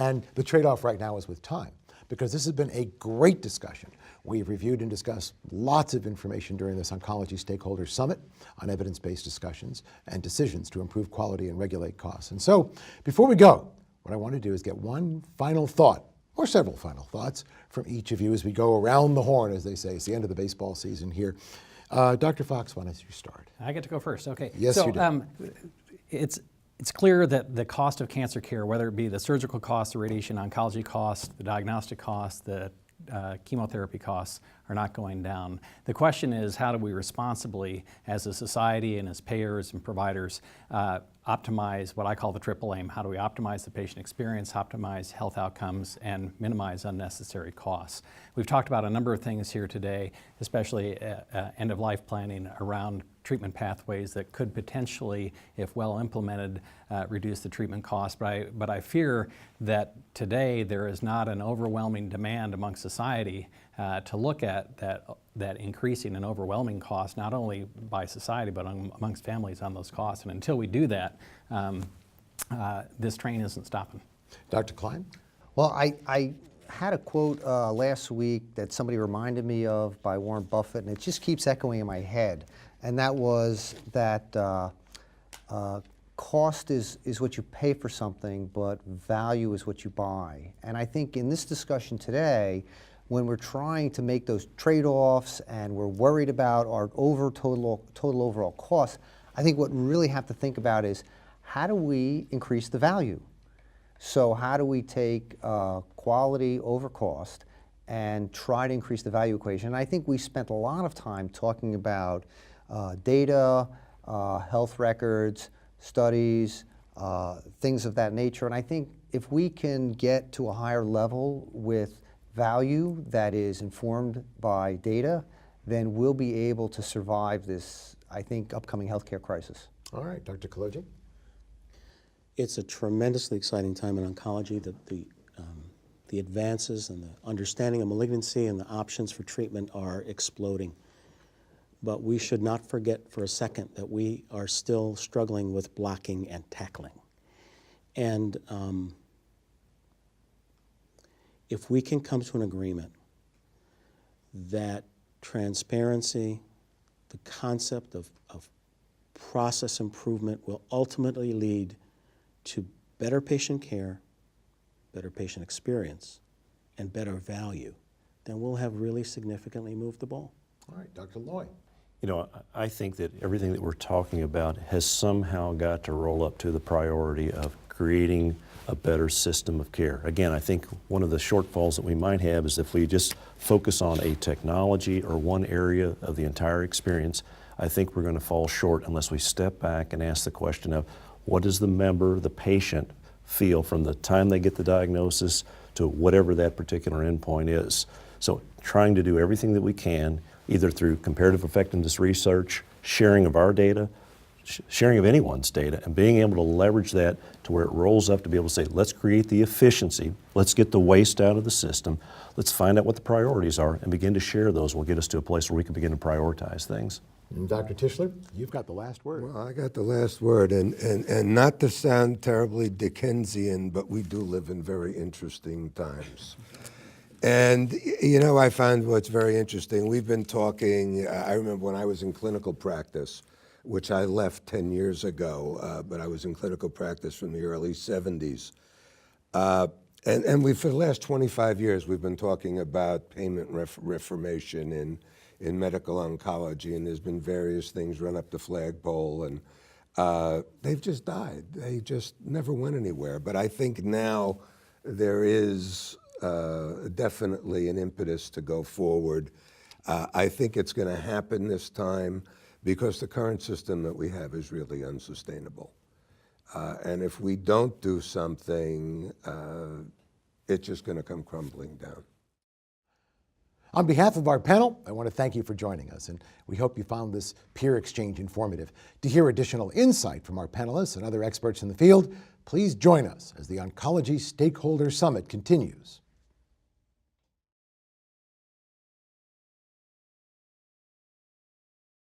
And the trade-off right now is with time, because this has been a great discussion. We've reviewed and discussed lots of information during this Oncology Stakeholder Summit on evidence-based discussions and decisions to improve quality and regulate costs. And so, before we go, what I want to do is get one final thought, or several final thoughts, from each of you as we go around the horn, as they say. It's the end of the baseball season here. Dr. Fox, why don't you start? I get to go first, okay. Yes, you do. It's clear that the cost of cancer care, whether it be the surgical costs, the radiation oncology costs, the diagnostic costs, the chemotherapy costs, are not going down. The question is, how do we responsibly, as a society and as payers and providers, optimize what I call the triple aim? How do we optimize the patient experience, optimize health outcomes, and minimize unnecessary costs? We've talked about a number of things here today, especially end-of-life planning around treatment pathways that could potentially, if well implemented, reduce the treatment cost. But I fear that today there is not an overwhelming demand among society to look at that increasing and overwhelming cost, not only by society, but amongst families on those costs. And until we do that, this train isn't stopping. Dr. Klein? Well, I had a quote last week that somebody reminded me of by Warren Buffett, and it just keeps echoing in my head. And that was that cost is what you pay for something, but value is what you buy. And I think in this discussion today, when we're trying to make those trade-offs and we're worried about our total overall costs, I think what we really have to think about is, how do we increase the value? So how do we take quality over cost and try to increase the value equation? And I think we spent a lot of time talking about data, health records, studies, things of that nature. And I think if we can get to a higher level with value that is informed by data, then we'll be able to survive this, I think, upcoming healthcare crisis. All right, Dr. Oncology? It's a tremendously exciting time in oncology. The advances and the understanding of malignancy and the options for treatment are exploding. But we should not forget for a second that we are still struggling with blocking and tackling. And if we can come to an agreement that transparency, the concept of process improvement will ultimately lead to better patient care, better patient experience, and better value, then we'll have really significantly moved the ball. All right, Dr. Loy. You know, I think that everything that we're talking about has somehow got to roll up to the priority of creating a better system of care. Again, I think one of the shortfalls that we might have is if we just focus on a technology or one area of the entire experience, I think we're going to fall short unless we step back and ask the question of, what does the member, the patient, feel from the time they get the diagnosis to whatever that particular endpoint is? So trying to do everything that we can, either through comparative effectiveness research, sharing of our data, sharing of anyone's data, and being able to leverage that to where it rolls up to be able to say, let's create the efficiency, let's get the waste out of the system, let's find out what the priorities are and begin to share those will get us to a place where we can begin to prioritize things. And Dr. Tischler, you've got the last word. Well, I got the last word, and not to sound terribly Dickensian, but we do live in very interesting times. And, you know, I find what's very interesting. We've been talking, I remember when I was in clinical practice, which I left 10 years ago, but I was in clinical practice from the early 70s. And we, for the last 25 years, we've been talking about payment reformation in medical oncology, and there's been various things run up the flagpole, and they've just died. They just never went anywhere. But I think now there is definitely an impetus to go forward. I think it's going to happen this time because the current system that we have is really unsustainable. And if we don't do something, it's just going to come crumbling down. On behalf of our panel, I want to thank you for joining us, and we hope you found this peer exchange informative. To hear additional insight from our panelists and other experts in the field, please join us as the Oncology Stakeholder Summit continues.